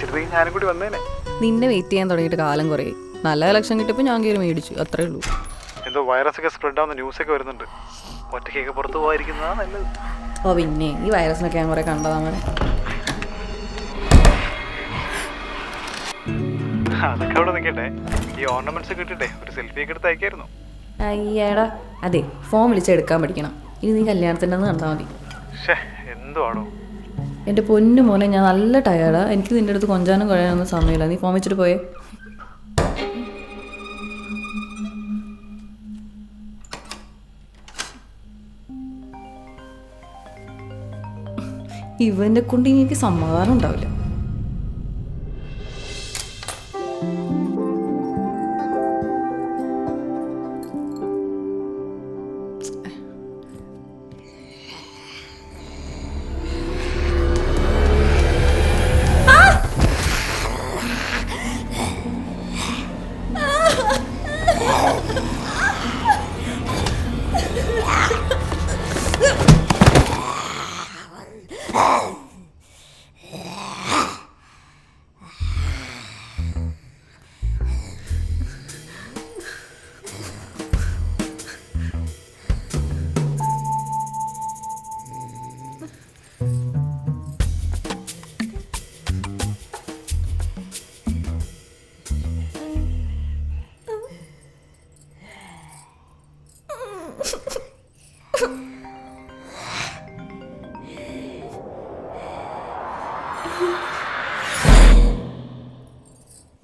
മേടിച്ചിരുന്നെങ്കിൽ ഞാനും കൂടി വന്നേനെ. നിന്നെ വെയിറ്റ് ചെയ്യാൻ തുടങ്ങിയിട്ട് കാലം കുറേ. നല്ല കളക്ഷൻ കിട്ടിയപ്പോൾ ഞാൻ കയറി മേടിച്ചു, അത്രേ ഉള്ളൂ. എന്തോ വൈറസ് ഒക്കെ സ്പ്രെഡ് ആവുന്ന ന്യൂസൊക്കെ വരുന്നുണ്ട്. ഒറ്റയ്ക്കൊക്കെ പുറത്ത് പോകാതിരിക്കുന്നതാണ് നല്ലത്. ഓ പിന്നെ ഈ വൈറസിനൊക്കെ ഞാൻ കുറേ കണ്ടതാ അങ്ങനെ. അതൊക്കെ അവിടെ നിൽക്കട്ടെ, ഈ ഓർണമെന്റ്സ് കിട്ടിട്ടെ ഒരു സെൽഫി ഒക്കെ എടുത്ത് അയക്കായിരുന്നു. അയ്യേടാ, അതെ ഫോൺ വിളിച്ചെടുക്കാൻ പഠിക്കണം. ഇനി നീ കല്യാണത്തിൻ്റെ അന്ന് കണ്ടാൽ മതി. എന്തോ ആണോ എൻ്റെ പൊന്നു മോനെ, ഞാൻ നല്ല ടയേർഡാ. എനിക്ക് നിൻ്റെ അടുത്ത് കൊഞ്ചാനും കഴിയാനൊന്നും സമയമില്ല. നീ ഫോൺ വെച്ചിട്ട് പോയേ. ഇവൻ്റെ കൊണ്ട് ഇനി എനിക്ക് സമാധാനം ഉണ്ടാവില്ല.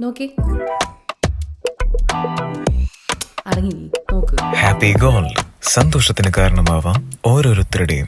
നോക്കി അടങ്ങി നോക്ക്. ഹാപ്പി ഗോൾഡ് സന്തോഷത്തിന് കാരണമാവാം ഓരോരുത്തരുടെയും.